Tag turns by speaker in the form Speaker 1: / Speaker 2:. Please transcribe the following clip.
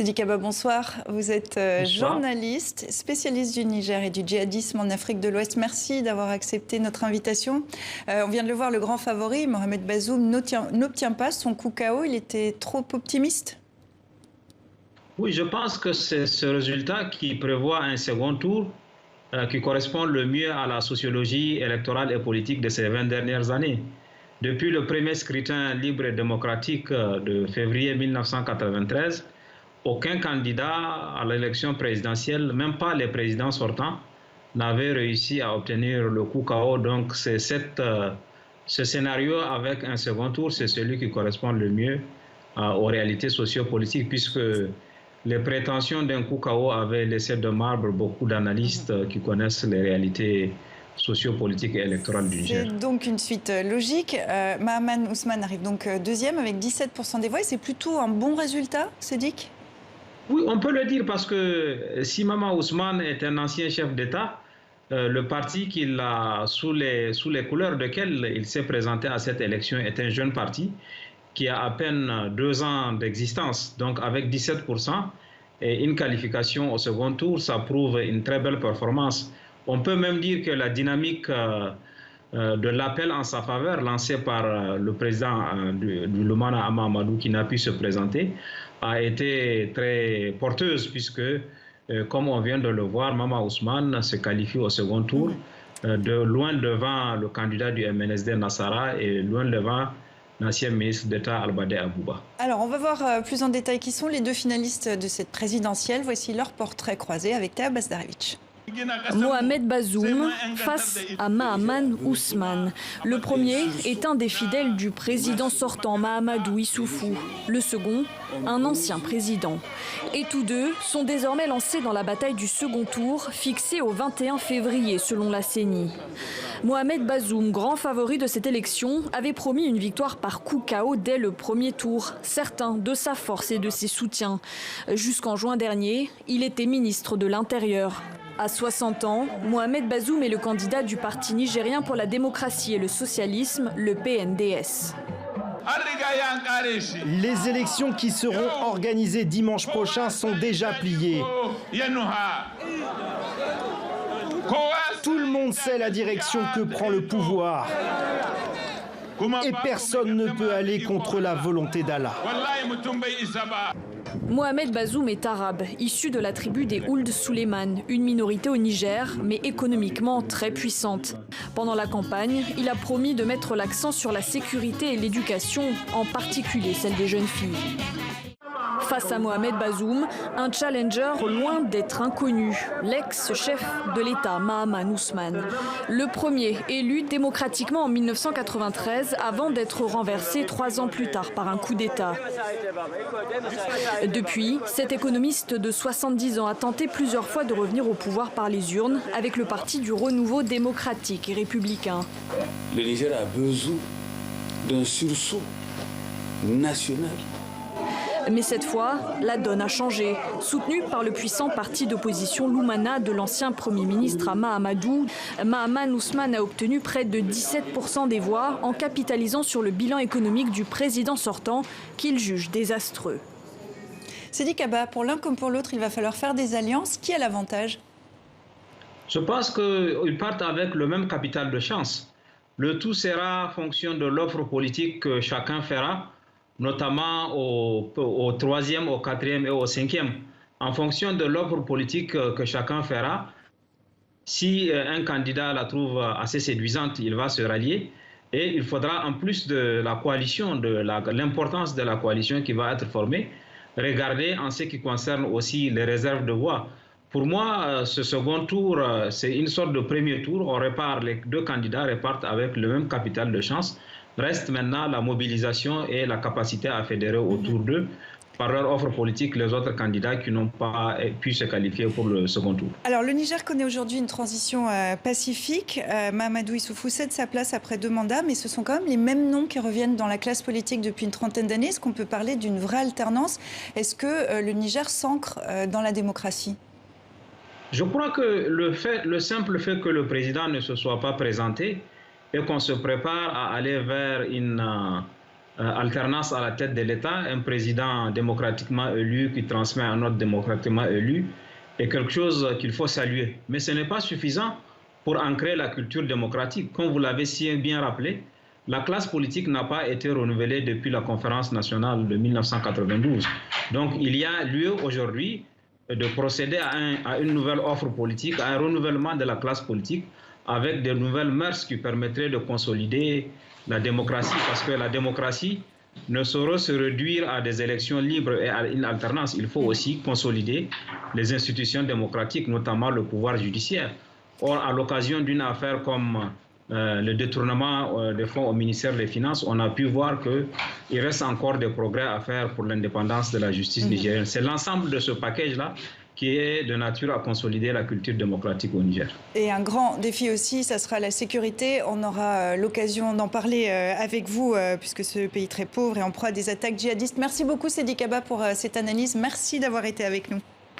Speaker 1: Sidi Kaba, bonsoir. Vous êtes journaliste, spécialiste du Niger et du djihadisme en Afrique de l'Ouest. Merci d'avoir accepté notre invitation. On vient de le voir, le grand favori, Mohamed Bazoum, n'obtient pas son coup KO. Il était trop optimiste?
Speaker 2: Oui, je pense que c'est ce résultat qui prévoit un second tour qui correspond le mieux à la sociologie électorale et politique de ces 20 dernières années. Depuis le premier scrutin libre et démocratique de février 1993, aucun candidat à l'élection présidentielle, même pas les présidents sortants, n'avait réussi à obtenir le coup KO. Donc c'est ce scénario avec un second tour, c'est celui qui correspond le mieux aux réalités sociopolitiques, puisque les prétentions d'un coup KO avaient laissé de marbre beaucoup d'analystes qui connaissent les réalités sociopolitiques et électorales du Niger.
Speaker 1: C'est donc une suite logique. Mahaman Ousmane arrive donc deuxième avec 17% des voix et c'est plutôt un bon résultat, Sédic?
Speaker 2: Oui, on peut le dire parce que si Mahaman Ousmane est un ancien chef d'État, le parti qu'il a sous les couleurs desquelles il s'est présenté à cette élection est un jeune parti qui a à peine 2 ans d'existence. Donc avec 17% et une qualification au second tour, ça prouve une très belle performance. On peut même dire que la dynamique de l'appel en sa faveur lancé par le président du Lumana Ama Amadou, qui n'a pu se présenter, a été très porteuse puisque, comme on vient de le voir, Mahaman Ousmane se qualifie au second tour, de loin devant le candidat du MNSD Nassara et loin devant l'ancien ministre d'État Albadé Abouba.
Speaker 1: Alors, on va voir plus en détail qui sont les deux finalistes de cette présidentielle. Voici leur portrait croisé avec Théa Basdarevich.
Speaker 3: Mohamed Bazoum face à Mahaman Ousmane. Le premier est un des fidèles du président sortant Mahamadou Issoufou. Le second, un ancien président. Et tous deux sont désormais lancés dans la bataille du second tour, fixée au 21 février selon la CENI. Mohamed Bazoum, grand favori de cette élection, avait promis une victoire par coup KO dès le premier tour, certain de sa force et de ses soutiens. Jusqu'en juin dernier, il était ministre de l'Intérieur. À 60 ans, Mohamed Bazoum est le candidat du Parti nigérien pour la démocratie et le socialisme, le PNDS.
Speaker 4: Les élections qui seront organisées dimanche prochain sont déjà pliées. Tout le monde sait la direction que prend le pouvoir. Et personne ne peut aller contre la volonté d'Allah.
Speaker 3: Mohamed Bazoum est arabe, issu de la tribu des Ould Suleiman, une minorité au Niger, mais économiquement très puissante. Pendant la campagne, il a promis de mettre l'accent sur la sécurité et l'éducation, en particulier celle des jeunes filles. Face à Mohamed Bazoum, un challenger loin d'être inconnu, l'ex-chef de l'État Mahaman Ousmane. Le premier élu démocratiquement en 1993 avant d'être renversé 3 ans plus tard par un coup d'État. Depuis, cet économiste de 70 ans a tenté plusieurs fois de revenir au pouvoir par les urnes avec le parti du renouveau démocratique et républicain.
Speaker 5: Le Niger a besoin d'un sursaut national.
Speaker 3: Mais cette fois, la donne a changé. Soutenu par le puissant parti d'opposition Lumana de l'ancien Premier ministre Ama Amadou, Mahaman Ousmane a obtenu près de 17% des voix en capitalisant sur le bilan économique du président sortant qu'il juge désastreux.
Speaker 1: Sidi Kaba, pour l'un comme pour l'autre, il va falloir faire des alliances. Qui a l'avantage?
Speaker 2: Je pense qu'ils partent avec le même capital de chance. Le tout sera en fonction de l'offre politique que chacun fera, notamment au 3e, au 4e et au 5e. En fonction de l'offre politique que chacun fera, si un candidat la trouve assez séduisante, il va se rallier. Et il faudra, en plus de la coalition, de l'importance de la coalition qui va être formée, regarder en ce qui concerne aussi les réserves de voix. Pour moi, ce second tour, c'est une sorte de premier tour. Les deux candidats repartent avec le même capital de chance. Reste maintenant la mobilisation et la capacité à fédérer autour d'eux, par leur offre politique, les autres candidats qui n'ont pas pu se qualifier pour le second tour.
Speaker 1: Alors, le Niger connaît aujourd'hui une transition pacifique. Mahamadou Issoufou cède sa place après 2 mandats, mais ce sont quand même les mêmes noms qui reviennent dans la classe politique depuis une trentaine d'années. Est-ce qu'on peut parler d'une vraie alternance? Est-ce que le Niger s'ancre dans la démocratie?
Speaker 2: Je crois que le simple fait que le président ne se soit pas présenté et qu'on se prépare à aller vers alternance à la tête de l'État, un président démocratiquement élu qui transmet un autre démocratiquement élu, est quelque chose qu'il faut saluer. Mais ce n'est pas suffisant pour ancrer la culture démocratique. Comme vous l'avez si bien rappelé, la classe politique n'a pas été renouvelée depuis la conférence nationale de 1992. Donc il y a lieu aujourd'hui de procéder à une nouvelle offre politique, à un renouvellement de la classe politique avec de nouvelles mœurs qui permettraient de consolider la démocratie. Parce que la démocratie ne saurait se réduire à des élections libres et à une alternance. Il faut aussi consolider les institutions démocratiques, notamment le pouvoir judiciaire. Or, à l'occasion d'une affaire comme le détournement des fonds au ministère des Finances, on a pu voir qu'il reste encore des progrès à faire pour l'indépendance de la justice nigérienne. C'est l'ensemble de ce package-là qui est de nature à consolider la culture démocratique au Niger.
Speaker 1: Et un grand défi aussi, ça sera la sécurité. On aura l'occasion d'en parler avec vous, puisque ce pays très pauvre est en proie à des attaques djihadistes. Merci beaucoup, Sédi Kaba, pour cette analyse. Merci d'avoir été avec nous.